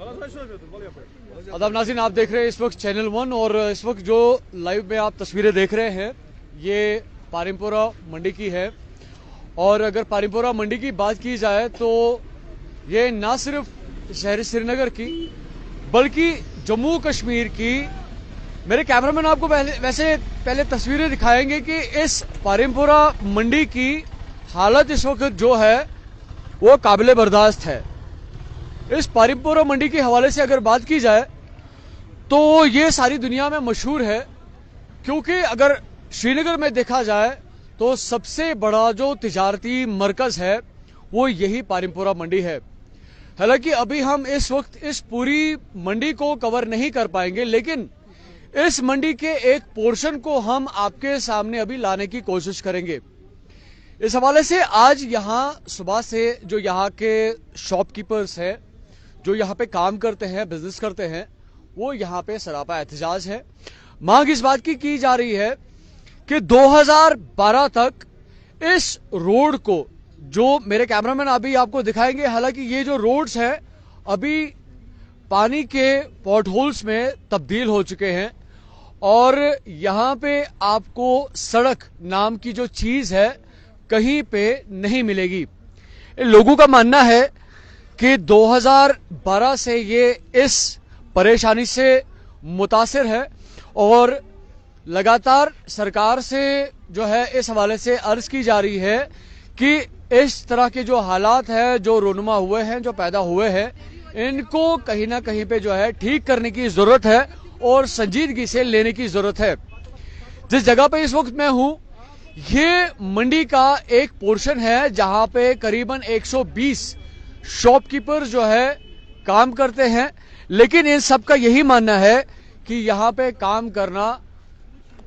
आदाब नाज़रीन, आप देख रहे हैं इस वक्त चैनल 1 और इस वक्त जो लाइव में आप तस्वीरें देख रहे हैं ये पारिमपोरा मंडी की है। और अगर पारिमपोरा मंडी की बात की जाए तो ये ना सिर्फ शहर श्रीनगर की बल्कि जम्मू कश्मीर की, मेरे कैमरामैन आपको पहले तस्वीरें दिखाएंगे कि इस पारिमपोरा मंडी की हालत इस वक्त जो है वो काबिले बर्दाश्त है। इस पारिमपोरा मंडी के हवाले से अगर बात की जाए तो ये सारी दुनिया में मशहूर है, क्योंकि अगर श्रीनगर में देखा जाए तो सबसे बड़ा जो तिजारती मरकज है वो यही पारिमपोरा मंडी है। हालांकि अभी हम इस वक्त इस पूरी मंडी को कवर नहीं कर पाएंगे, लेकिन इस मंडी के एक पोर्शन को हम आपके सामने अभी लाने की कोशिश करेंगे। इस हवाले से आज यहाँ सुबह से जो यहाँ के शॉपकीपर्स हैं, जो यहाँ पे काम करते हैं, बिजनेस करते हैं, वो यहाँ पे सरापा एहतजाज है। मांग इस बात की जा रही है कि 2012 तक इस रोड को, जो मेरे कैमरामैन अभी आपको दिखाएंगे, हालांकि ये जो रोड्स हैं अभी पानी के पॉट होल्स में तब्दील हो चुके हैं और यहाँ पे आपको सड़क नाम की जो चीज है कहीं पे नहीं मिलेगी। लोगों का मानना है कि 2012 से ये इस परेशानी से मुतासिर है और लगातार सरकार से जो है इस हवाले से अर्ज की जा रही है कि इस तरह के जो हालात हैं, जो रोनुमा हुए हैं, जो पैदा हुए हैं, इनको कहीं ना कहीं पे जो है ठीक करने की जरूरत है और संजीदगी से लेने की जरूरत है। जिस जगह पे इस वक्त मैं हूं ये मंडी का एक पोर्शन है जहां पे करीबन 120 शॉपकीपर जो है काम करते हैं, लेकिन इन सब का यही मानना है कि यहां पे काम करना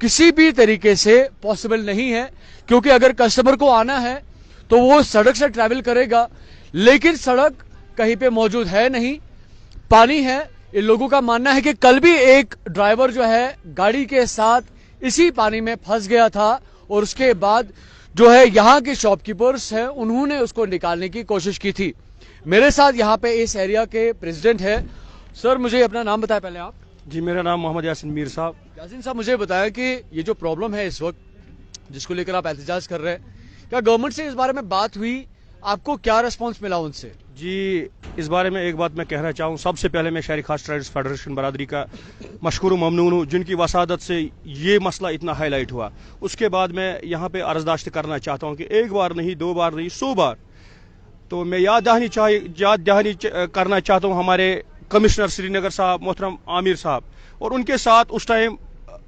किसी भी तरीके से पॉसिबल नहीं है, क्योंकि अगर कस्टमर को आना है तो वो सड़क से ट्रैवल करेगा, लेकिन सड़क कहीं पे मौजूद है नहीं, पानी है। इन लोगों का मानना है कि कल भी एक ड्राइवर जो है गाड़ी के साथ इसी पानी में फंस गया था और उसके बाद जो है यहाँ के शॉपकीपर्स हैं उन्होंने उसको निकालने की कोशिश की थी। मेरे साथ यहाँ पे इस एरिया के प्रेसिडेंट है। सर मुझे अपना नाम बताएं पहले आप। जी मेरा नाम मोहम्मद यासिन मीर साहब। यासिन साहब मुझे बताया कि ये जो प्रॉब्लम है इस वक्त जिसको लेकर आप एहतजाज कर रहे हैं, क्या गवर्नमेंट से इस बारे में बात हुई? आपको क्या रिस्पॉन्स मिला उनसे? जी इस बारे में एक बात मैं कहना चाहूँ। सबसे पहले मैं शहरी खास ट्रेडर्स फेडरेशन बरादरी का मशकूर ममनून हूँ जिनकी वसादत से ये मसला इतना हाईलाइट हुआ। उसके बाद मैं यहाँ पे अर्जदाश्त करना चाहता हूँ कि एक बार नहीं, 2 बार नहीं, 100 बार तो मैं याद दहानी करना चाहता हूँ हमारे कमिश्नर श्रीनगर साहब मोहतरम आमिर साहब, और उनके साथ उस टाइम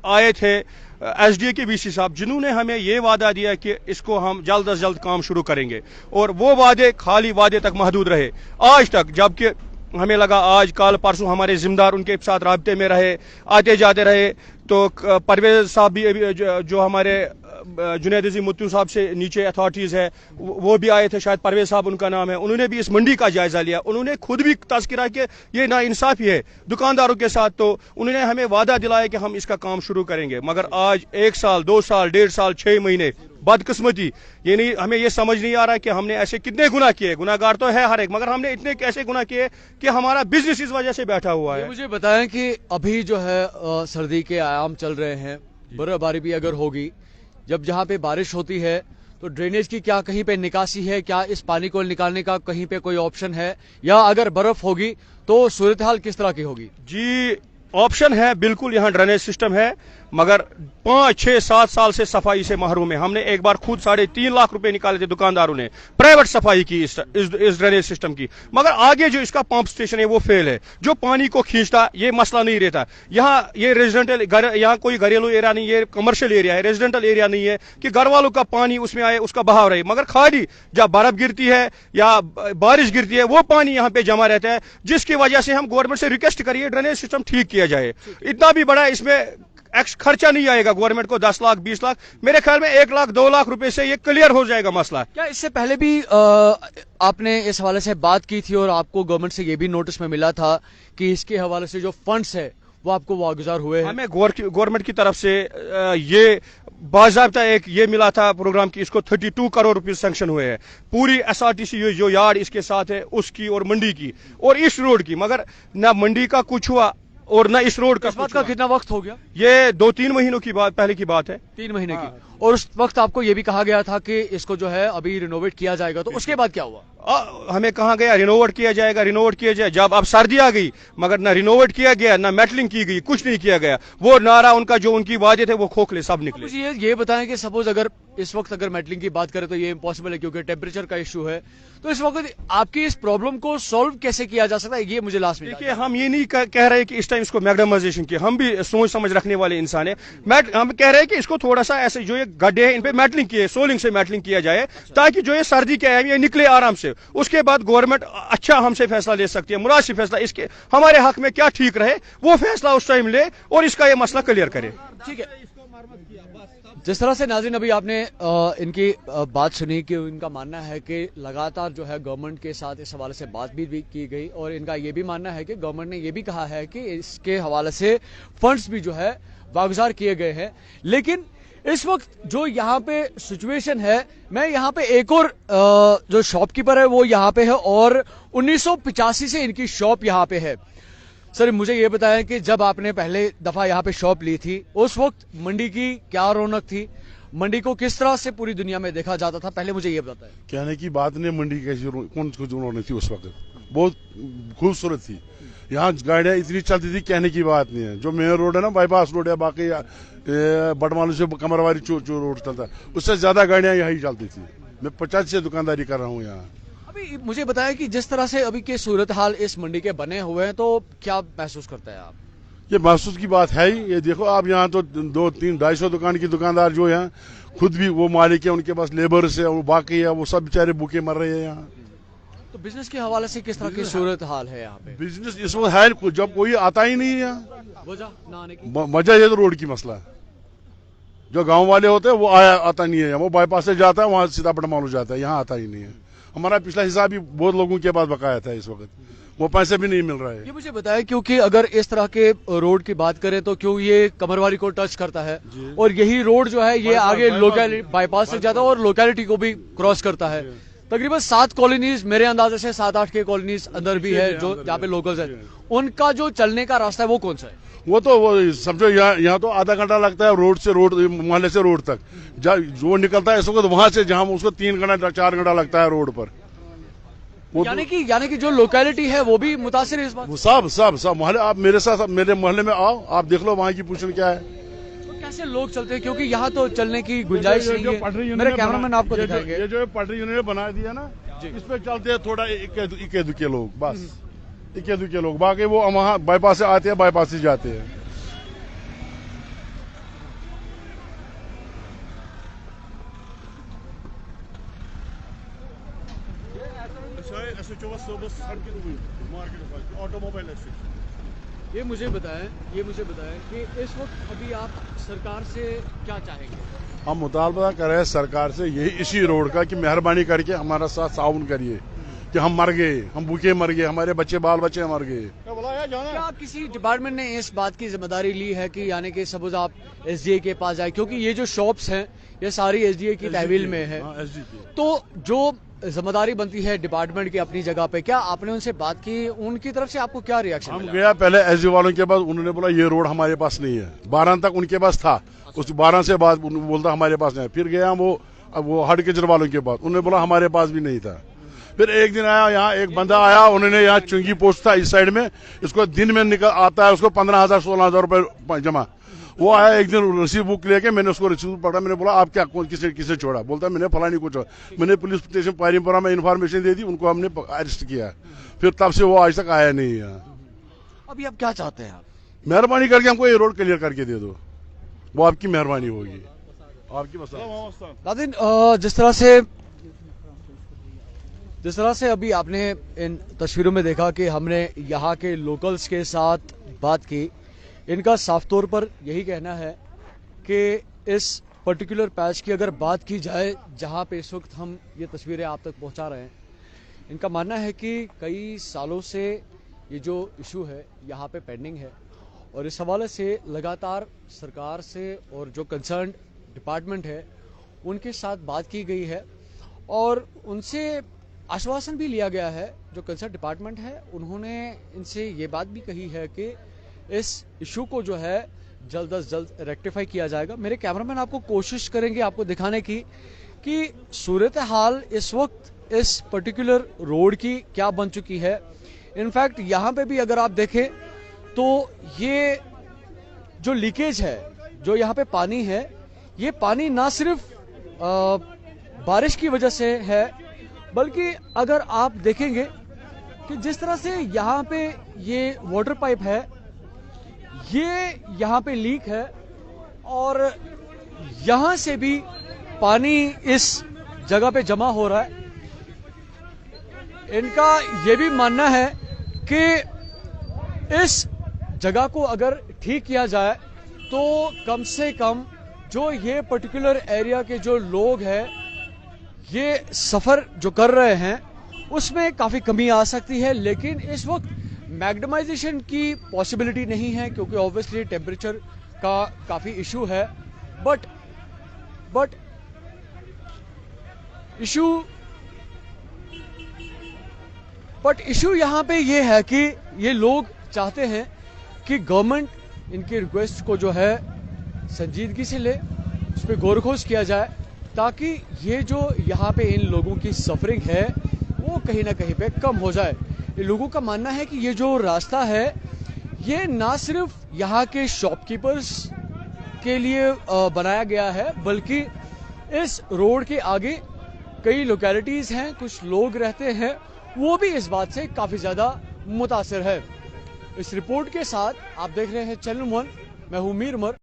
आए थे एसडीए के वीसी साहब, जिन्होंने हमें ये वादा दिया कि इसको हम जल्द अज जल्द काम शुरू करेंगे, और वो वादे खाली वादे तक महदूद रहे आज तक। जबकि हमें लगा आज कल परसों हमारे जिम्मेदार उनके साथ राब्ते में रहे, आते जाते रहे, तो परवेज साहब भी जो हमारे जुनैद अजीम मुत्तू साहब से नीचे अथॉरिटीज़ है वो भी आए थे, शायद परवेज साहब उनका नाम है। उन्होंने भी इस मंडी का जायजा लिया। उन्होंने खुद भी तस्करा कि ये नाइंसाफी है दुकानदारों के साथ, तो उन्होंने हमें वादा दिलाया कि हम इसका काम शुरू करेंगे। मगर आज 1 साल, 2 साल, 1.5 साल, 6 महीने बदकिस्मती, ये नहीं, हमें ये समझ नहीं आ रहा कि हमने ऐसे कितने गुनाह किए। गुनाहगार तो है हर एक, मगर हमने इतने कैसे गुनाह किए कि हमारा बिजनेस इस वजह से बैठा हुआ है। मुझे बताएं कि अभी जो है सर्दी के आयाम चल रहे हैं, बर्फबारी भी अगर होगी, जब जहाँ पे बारिश होती है तो ड्रेनेज की क्या कहीं पे निकासी है? क्या इस पानी को निकालने का कहीं पे कोई ऑप्शन है? या अगर बर्फ होगी तो सूरत हाल किस तरह की होगी? जी ऑप्शन है, बिल्कुल यहाँ ड्रेनेज सिस्टम है, मगर 5, 6, 7 साल से सफाई से महरूम है। हमने एक बार खुद 3.5 लाख रुपए निकाले थे दुकानदारों ने प्राइवेट सफाई की इस ड्रेनेज सिस्टम की, मगर आगे जो इसका पंप स्टेशन है वो फेल है, जो पानी को खींचता ये मसला नहीं रहता। यहाँ ये रेजिडेंटल यहाँ कोई घरेलू एरिया नहीं, ये कमर्शियल एरिया है, रेजिडेंटल एरिया नहीं है कि घर वालों का पानी उसमें आए, उसका बहाव रहे, मगर खाली जब बर्फ गिरती है या बारिश गिरती है वो पानी यहाँ पे जमा रहता है, जिसकी वजह से हम गवर्नमेंट से रिक्वेस्ट करिए ड्रेनेज सिस्टम ठीक किया जाए। इतना भी बड़ा इसमें खर्चा नहीं आएगा गवर्नमेंट को, 10 लाख 20 लाख, मेरे ख्याल में 1 लाख 2 लाख रुपए से ये क्लियर हो जाएगा मसला। क्या इससे पहले भी आपने इस हवाले से बात की थी और आपको गवर्नमेंट से ये भी नोटिस में मिला था कि इसके हवाले से जो फंड्स है वो आपको वागुजार हुए हैं? हमें गवर्नमेंट की तरफ से ये बाज़ाब्ता एक ये मिला था प्रोग्राम की, इसको 32 करोड़ रुपए सैंक्शन हुए हैं। पूरी SRTC जो यार्ड इसके साथ है उसकी और मंडी की और इस रोड की, मगर ना मंडी का कुछ हुआ और ना इस रोड का। इस बात का कितना वक्त हो गया? ये 2-3 महीनों की बात, पहले की बात है। 3 महीने की। और उस वक्त आपको ये भी कहा गया था कि इसको जो है अभी रिनोवेट किया जाएगा, तो उसके बाद क्या हुआ? हमें कहा गया रिनोवेट किया जाएगा। जब अब सर्दी आ गई, मगर ना रिनोवेट किया गया, ना मेटलिंग की गई, कुछ नहीं किया गया। वो नारा उनका जो उनकी वादे थे वो खोखले सब निकले। मुझे ये बताएं कि सपोज अगर इस वक्त अगर मेटलिंग की बात करें तो ये इम्पॉसिबल है क्योंकि टेम्परेचर का इशू है, तो इस वक्त आपकी इस प्रॉब्लम को सॉल्व कैसे किया जा सकता है, ये मुझे लास्ट में। देखिए, हम ये नहीं कह रहे कि इस टाइम इसको मैग्नेमाइजेशन की, हम भी सोच समझ रखने वाले इंसान है। हम कह रहे हैं कि इसको थोड़ा सा ऐसे जो ये गड्ढे हैं इन पे मेटलिंग किए, सोलिंग से मेटलिंग किया जाए, ताकि जो ये सर्दी के है ये निकले आराम से। उसके बाद गवर्नमेंट अच्छा हमसे फैसला ले सकती है, मुनासिब फैसला, इसके हमारे हक में क्या ठीक रहे वो फैसला उस टाइम ले और इसका ये मसला क्लियर करे। ठीक है। जिस तरह से नाज़रीन अभी आपने इनकी बात सुनी कि इनका मानना है कि लगातार जो है गवर्नमेंट के साथ इस हवाले से बात भी की गई और इनका ये भी मानना है कि गवर्नमेंट ने ये भी कहा है कि इसके हवाले से फंड्स भी जो है वागुजार किए गए हैं। लेकिन इस वक्त जो यहाँ पे सिचुएशन है, मैं यहाँ पे एक और जो शॉपकीपर है वो यहाँ पे है और 1985 से इनकी शॉप यहाँ पे है। सर मुझे ये बताएं कि जब आपने पहले दफा यहाँ पे शॉप ली थी उस वक्त मंडी की क्या रौनक थी, मंडी को किस तरह से पूरी दुनिया में देखा जाता था, पहले मुझे ये बताएं। कहने की बात नहीं, मंडी कैसी कौन सी रौनक थी उस वक्त, बहुत खूबसूरत थी। यहाँ गाड़ियाँ इतनी चलती थी, कहने की बात नहीं है। जो मेन रोड है ना, बाईपास रोड है, बाकी बटमालू से कमरवारी जो रोड चलता, उससे ज्यादा गाड़ियाँ यही चलती थी। मैं 50 से दुकानदारी कर रहा हूँ यहाँ। अभी मुझे बताया कि जिस तरह से अभी के सूरत हाल इस मंडी के बने हुए हैं, तो क्या महसूस करते हैं आप? ये महसूस की बात है ही। ये देखो आप यहाँ तो 200-300-250 दुकान की दुकानदार जो है, खुद भी वो मालिक है, उनके पास लेबर्स है, वो बाकी है, वो सब बेचारे भूखे मर रहे हैं यहाँ। तो बिजनेस के हवाले से किस तरह की सूरत हाल है यहाँ पे? बिजनेस इस वक्त है, जब कोई आता ही नहीं है यहाँ। वजह ना आने की वजह ये तो रोड की मसला है। जो गांव वाले होते हैं वो आता नहीं है, वो बाईपास से जाता है, वहां सीधा बटमालू जाता है, यहाँ आता ही नहीं है। हमारा पिछला हिसाब भी बहुत लोगों के पास बकाया था, इस वक्त वो पैसे भी नहीं मिल रहा है। ये मुझे बताया, क्योंकि अगर इस तरह के रोड की बात करें तो क्यों ये कमरवारी को टच करता है और यही रोड जो है ये आगे लोकेलिटी बाईपास से जाता है और लोकेलिटी को भी क्रॉस करता है। तकरीबन 7 कॉलोनीज मेरे अंदाजे से 7-8 के कॉलोनीज अंदर भी है जो यहाँ पे लोकल्स है, उनका जो चलने का रास्ता है वो कौन सा है? वो तो वो समझो यहाँ तो आधा घंटा लगता है रोड से रोड, मोहल्ले से रोड तक जो निकलता है इस वक्त वहां से, जहाँ उसको 3 घंटा 4 घंटा लगता है रोड पर। यानी कि जो लोकेलिटी है वो भी मुतासिर है इस बात? सब मोहल्ले, आप मेरे साथ मेरे मोहल्ले में आओ, आप देख लो वहाँ की पोजीशन क्या है। तो कैसे लोग चलते हैं, क्योंकि यहाँ तो चलने की गुंजाइश नहीं है। मेरे कैमरामैन आपको दिखाएंगे। ये जो पटरी यूनियन बना दिया ना, इस पे चलते हैं थोड़ा इक्के दुक्के लोग, बस इक्के दुक्के लोग, बाकी वो वहाँ बाईपास से आते हैं, बाईपास से जाते हैं। ये मुझे बताएं कि इस वक्त अभी आप सरकार से क्या चाहेंगे? हम मुतालबा कर रहे हैं सरकार से यही, इसी रोड का, कि मेहरबानी करके हमारा साथ ताउन करिए कि हम मर गए, हम भूखे मर गए, हमारे बच्चे बाल बच्चे मर गए। क्या किसी डिपार्टमेंट ने इस बात की जिम्मेदारी ली है कि यानी कि सपोज आप SDA के पास जाए, क्योंकि ये जो शॉप्स हैं ये सारी SDA की तहवील में है, तो जो जिम्मेदारी बनती है डिपार्टमेंट की अपनी जगह पे, क्या आपने उनसे बात की? उनकी तरफ से आपको क्या रिएक्शन हम मिला? गया पहले SDA वालों के पास, उन्होंने बोला ये रोड हमारे पास नहीं है। 12 तक उनके पास था, उस 12 से बाद बोलता हमारे पास नहीं है। फिर गया वो हड केजर वालों के पास, उन्होंने बोला हमारे पास भी नहीं था। फिर एक दिन आया यहाँ, एक बंदा आया, उन्होंने यहाँ चुंगी पोस्ट था इस साइड में, इसको दिन में निकल आता है, उसको 15,000-16,000 रुपए जमा। वो आया एक दिन रिसीव बुक लेके, मैंने उसको रिसीव पढ़ा, मैंने बोला आप क्या किसे छोड़ा? बोलता मैंने फलानी को छोड़ा। मैंने पुलिस स्टेशन पारीपुरा में इन्फॉर्मेशन दे दी, उनको हमने अरेस्ट किया। फिर तब से वो आज तक आया नहीं है। अभी आप क्या चाहते हैं? आप मेहरबानी करके हमको ये रोड क्लियर करके दे दो, वो आपकी मेहरबानी होगी, आपकी मसला। जिस तरह से अभी आपने इन तस्वीरों में देखा कि हमने यहाँ के लोकल्स के साथ बात की, इनका साफ तौर पर यही कहना है कि इस पर्टिकुलर पैच की अगर बात की जाए जहाँ पे इस वक्त हम ये तस्वीरें आप तक पहुँचा रहे हैं, इनका मानना है कि कई सालों से ये जो इशू है यहाँ पे पेंडिंग है और इस हवाले से लगातार सरकार से और जो कंसर्न डिपार्टमेंट है उनके साथ बात की गई है और उनसे आश्वासन भी लिया गया है। जो कंसर्न डिपार्टमेंट है उन्होंने इनसे ये बात भी कही है कि इस इशू को जो है जल्द अज जल्द रेक्टिफाई किया जाएगा। मेरे कैमरामैन आपको कोशिश करेंगे आपको दिखाने की कि सूरत हाल इस वक्त इस पर्टिकुलर रोड की क्या बन चुकी है। इनफैक्ट यहाँ पे भी अगर आप देखें तो ये जो लीकेज है, जो यहाँ पे पानी है, ये पानी ना सिर्फ बारिश की वजह से है, बल्कि अगर आप देखेंगे कि जिस तरह से यहाँ पे ये वाटर पाइप है, ये यहाँ पे लीक है और यहाँ से भी पानी इस जगह पे जमा हो रहा है। इनका ये भी मानना है कि इस जगह को अगर ठीक किया जाए तो कम से कम जो ये पर्टिकुलर एरिया के जो लोग हैं, ये सफर जो कर रहे हैं उसमें काफी कमी आ सकती है। लेकिन इस वक्त मैग्नेमाइजेशन की पॉसिबिलिटी नहीं है क्योंकि ऑब्वियसली टेम्परेचर का काफी इशू है। बट इशू यहाँ पे ये है कि ये लोग चाहते हैं कि गवर्नमेंट इनकी रिक्वेस्ट को जो है संजीदगी से ले, उस पर गौर खोज किया जाए ताकि ये जो यहाँ पे इन लोगों की सफरिंग है वो कहीं ना कहीं पे कम हो जाए। इन लोगों का मानना है कि ये जो रास्ता है ये ना सिर्फ यहाँ के शॉपकीपर्स के लिए बनाया गया है, बल्कि इस रोड के आगे कई लोकेलिटीज हैं, कुछ लोग रहते हैं, वो भी इस बात से काफी ज्यादा मुतासिर है। इस रिपोर्ट के साथ आप देख रहे हैं चैनल 1, मैं हूं मीर उमर।